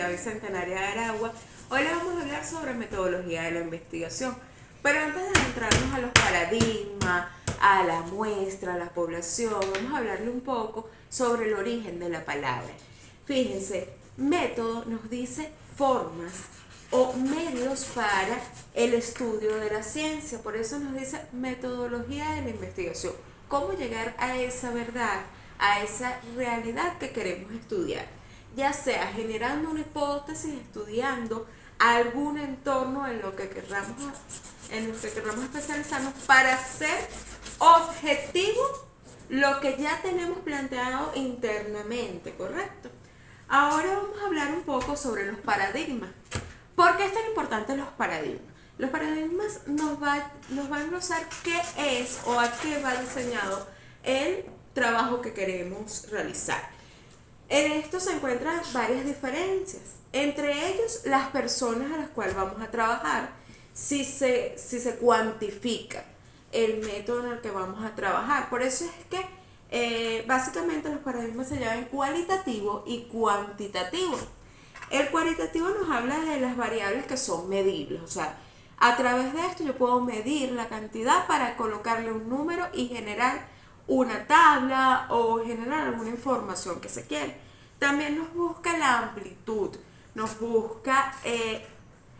Universidad Bicentenaria de Aragua. Hoy le vamos a hablar sobre metodología de la investigación. Pero antes de entrarnos a los paradigmas, a la muestra, a la población, vamos a hablarle un poco sobre el origen de la palabra. Fíjense, método nos dice formas o medios para el estudio de la ciencia. Por eso nos dice metodología de la investigación. Cómo llegar a esa verdad, a esa realidad que queremos estudiar, ya sea generando una hipótesis, estudiando algún entorno en lo que querramos especializarnos para hacer objetivo lo que ya tenemos planteado internamente, ¿correcto? Ahora vamos a hablar un poco sobre los paradigmas. ¿Por qué es tan importante los paradigmas? Los paradigmas nos va a englosar qué es o a qué va diseñado el trabajo que queremos realizar. En esto se encuentran varias diferencias, entre ellos las personas a las cuales vamos a trabajar, si se cuantifica el método en el que vamos a trabajar. Por eso es que básicamente los paradigmas se llaman cualitativo y cuantitativo. El cualitativo nos habla de las variables que son medibles, o sea, a través de esto yo puedo medir la cantidad para colocarle un número y generar una tabla o generar alguna información que se quiere. También nos busca la amplitud, nos busca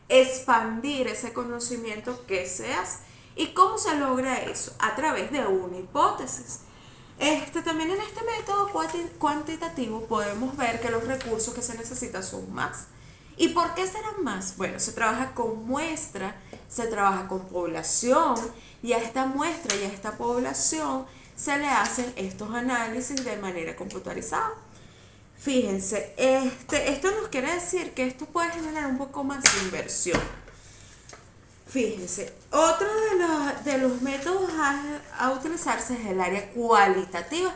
expandir ese conocimiento que se hace. ¿Y cómo se logra eso? A través de una hipótesis. También en este método cuantitativo podemos ver que los recursos que se necesitan son más. ¿Y por qué serán más? Bueno, se trabaja con muestra, se trabaja con población, y a esta muestra y a esta población se le hacen estos análisis de manera computarizada. Fíjense, esto nos quiere decir que esto puede generar un poco más de inversión. Fíjense, otro de los métodos a utilizarse es el área cualitativa.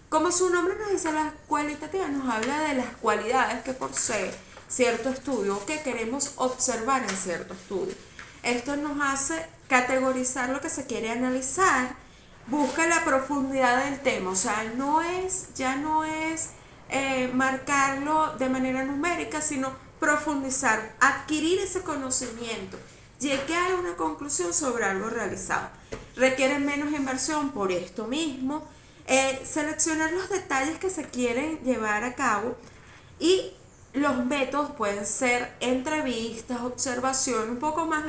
Como su nombre nos dice, la cualitativa nos habla de las cualidades que posee cierto estudio o que queremos observar en cierto estudio. Esto nos hace categorizar lo que se quiere analizar, busca la profundidad del tema, o sea, ya no es marcarlo de manera numérica, sino profundizar, adquirir ese conocimiento, llegar a una conclusión sobre algo realizado. Requiere menos inversión por esto mismo, seleccionar los detalles que se quieren llevar a cabo, y los métodos pueden ser entrevistas, observación, un poco más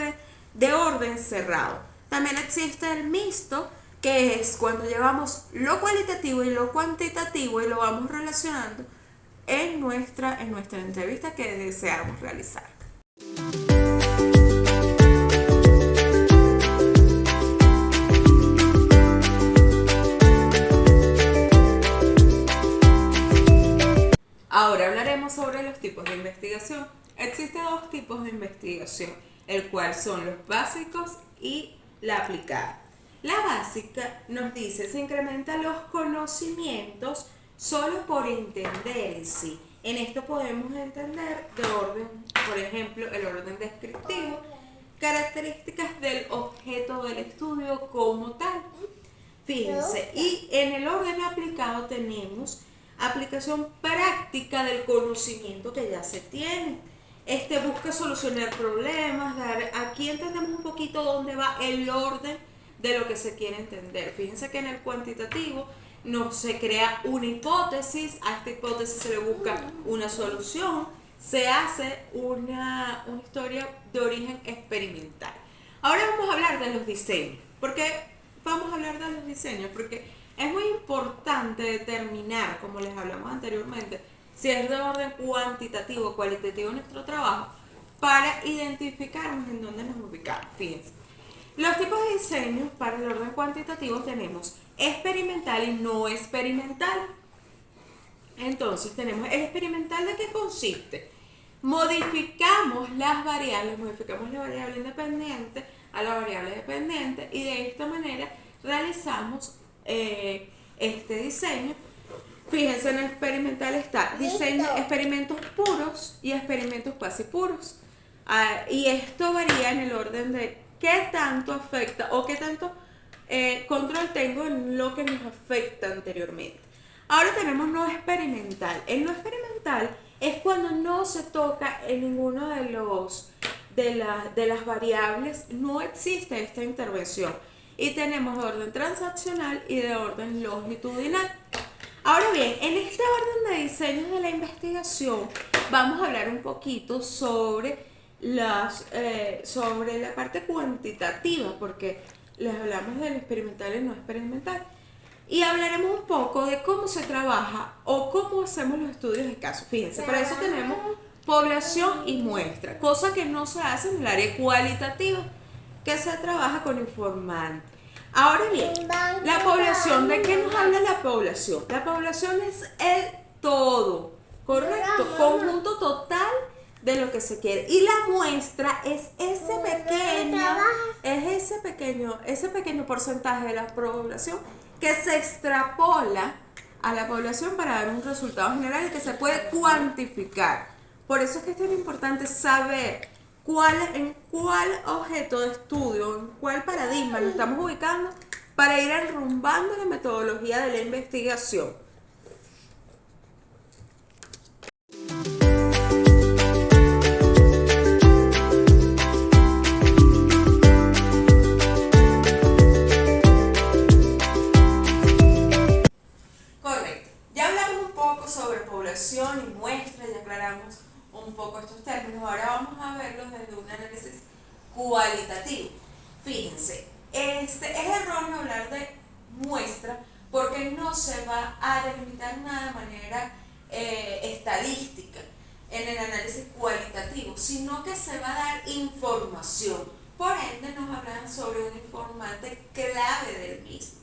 de orden cerrado. También existe el mixto, que es cuando llevamos lo cualitativo y lo cuantitativo y lo vamos relacionando en nuestra entrevista que deseamos realizar. Ahora hablaremos sobre los tipos de investigación. Existen dos tipos de investigación, el cual son los básicos y la aplicada. La básica nos dice, se incrementan los conocimientos solo por entender en sí. En esto podemos entender de orden, por ejemplo, el orden descriptivo, características del objeto del estudio como tal. Fíjense, y en el orden aplicado tenemos aplicación práctica del conocimiento que ya se tiene. Busca solucionar problemas, aquí entendemos un poquito dónde va el orden de lo que se quiere entender. Fíjense que en el cuantitativo no se crea una hipótesis, a esta hipótesis se le busca una solución, se hace una historia de origen experimental. Ahora vamos a hablar de los diseños. Vamos a hablar de los diseños porque es muy importante determinar, como les hablamos anteriormente, si es de orden cuantitativo o cualitativo nuestro trabajo, para identificarnos en dónde nos ubicamos. Fíjense, los tipos de diseños para el orden cuantitativo tenemos experimental y no experimental. Entonces tenemos el experimental. ¿De qué consiste? Modificamos la variable independiente a la variable dependiente, y de esta manera realizamos este diseño. Fíjense, en el experimental está experimentos puros y experimentos cuasi puros. Y esto varía en el orden de qué tanto afecta o qué tanto control tengo en lo que nos afecta anteriormente. Ahora tenemos no experimental. El no experimental es cuando no se toca en ninguno de las variables, no existe esta intervención. Y tenemos de orden transaccional y de orden longitudinal. Ahora bien, en este orden de diseño de la investigación vamos a hablar un poquito sobre sobre la parte cuantitativa, porque les hablamos del experimental y no experimental. Y hablaremos un poco de cómo se trabaja o cómo hacemos los estudios de caso. Fíjense, para eso tenemos población y muestra, cosa que no se hace en el área cualitativa, que se trabaja con informante. Ahora bien, la población, ¿de qué nos habla la población? La población es el todo, ¿correcto? Conjunto total de lo que se quiere. Y la muestra es ese pequeño porcentaje de la población que se extrapola a la población para dar un resultado general y que se puede cuantificar. Por eso es que es tan importante saber en cuál objeto de estudio, en cuál paradigma lo estamos ubicando para ir enrumbando la metodología de la investigación. Correcto. Ya hablamos un poco sobre población y muestra, ya aclaramos un poco estos términos. Ahora vamos a verlos desde un análisis cualitativo. Fíjense, es erróneo hablar de muestra porque no se va a delimitar nada de manera estadística en el análisis cualitativo, sino que se va a dar información. Por ende, nos hablan sobre un informante clave del mismo.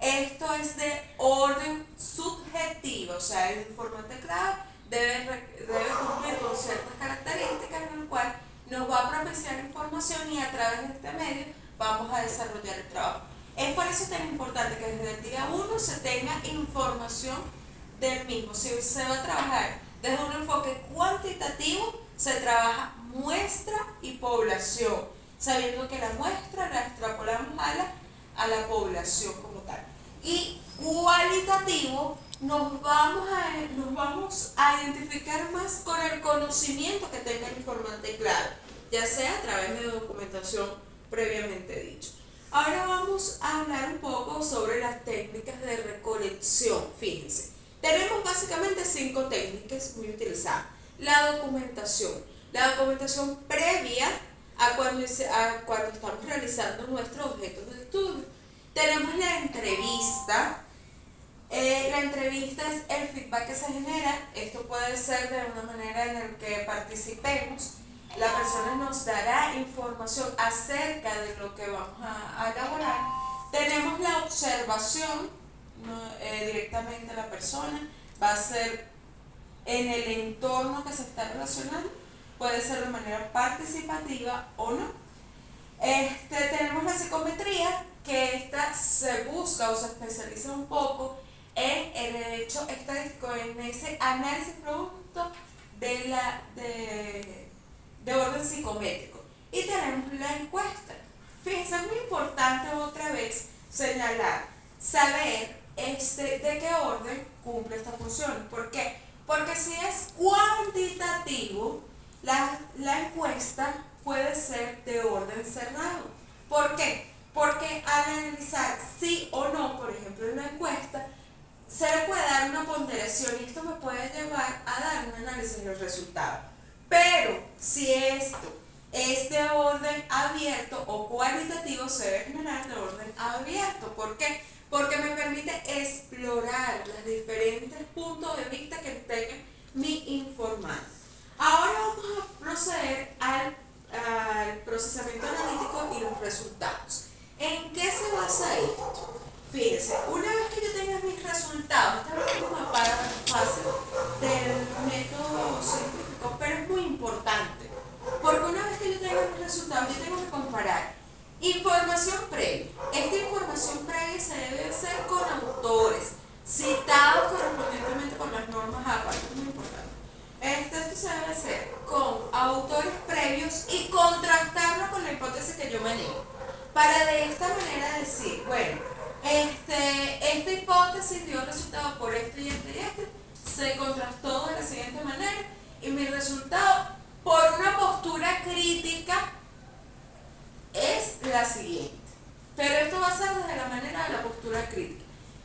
Esto es de orden subjetivo, o sea, el informante clave debe cumplir con ciertas características en el cual nos va a propiciar información y a través de este medio vamos a desarrollar el trabajo. Es por eso tan importante que desde el día 1 se tenga información del mismo. Si se va a trabajar desde un enfoque cuantitativo, se trabaja muestra y población, sabiendo que la muestra la extrapolamos a la población como tal. Y cualitativo, nos vamos a identificar más con el conocimiento que tenga el informante clave, ya sea a través de documentación previamente dicho. Ahora vamos a hablar un poco sobre las técnicas de recolección. Fíjense, tenemos básicamente 5 técnicas muy utilizadas. La documentación previa a cuando estamos realizando nuestros objetos de estudio. Tenemos la entrevista. La entrevista es el feedback que se genera. Esto puede ser de una manera en la que participemos. La persona nos dará información acerca de lo que vamos a elaborar. Tenemos la observación, directamente la persona va a ser en el entorno que se está relacionando. Puede ser de manera participativa o no. Tenemos la psicometría, que esta se busca o se especializa un poco en el hecho estadístico, en ese análisis producto de orden psicométrico. Y tenemos la encuesta. Fíjense, es muy importante otra vez señalar, saber de qué orden cumple esta función. ¿Por qué? Porque si es cuantitativo, la encuesta puede ser de orden cerrado. ¿Por qué? Porque al analizar sí o no, por ejemplo, en la encuesta, se le puede dar una ponderación y esto me puede llevar a dar un análisis de los resultados. Pero si esto es de orden abierto o cualitativo, se debe generar de orden abierto. ¿Por qué? Porque me permite explorar los diferentes puntos de vista que tenga mi informante. Ahora vamos a proceder al procesamiento analítico y los resultados. ¿En qué se basa esto? Fíjense, una vez que yo tenga mis resultados, esta es la última fase del método científico, pero es muy importante, porque una vez que yo tenga mis resultados, yo tengo que comparar información previa. Esta información previa se debe hacer con autores citados correspondientemente por las normas APA, esto es muy importante. Esto se debe hacer con autores previos y contrastarlo con la hipótesis que yo manejo, para de esta manera decir, bueno, esta hipótesis dio resultado por esto y esto y esto, se contrastó de la siguiente manera y mi resultado por una postura crítica es la siguiente. Pero esto va a ser desde la manera de la postura crítica.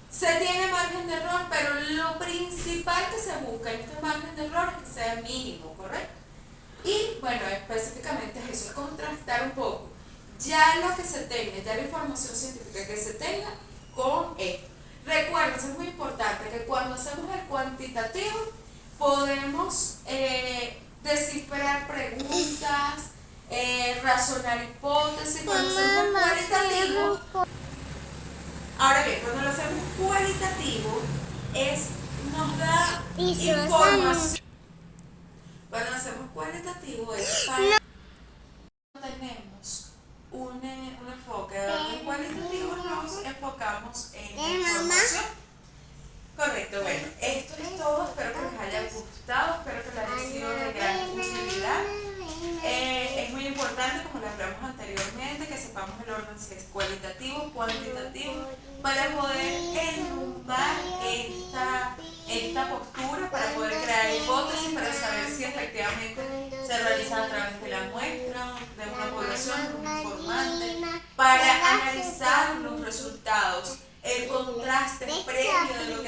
Se tiene margen de error, pero lo principal que se busca en este margen de error es que sea mínimo, ¿correcto? Y bueno, específicamente es eso, es contrastar un poco ya lo que se tenga, ya la información científica que se tenga con esto. Recuerden, es muy importante que cuando hacemos el cuantitativo podemos descifrar preguntas, razonar hipótesis. Cuando hacemos cualitativo, ahora bien, cuando lo hacemos cualitativo nos da información. Cuando hacemos cualitativo es para tenemos un enfoque en cualitativo, nos enfocamos en la información. Correcto, bueno, esto es todo, espero que les haya gustado, espero que les haya sido de gran utilidad. Es muy importante, como lo hablamos anteriormente, que sepamos el orden si es cualitativo o cuantitativo para poder enrumbar esta postura, para poder crear hipótesis, para saber si efectivamente se realiza a través de la muestra, de una población, de un informante, para analizar los resultados, el contraste previo de lo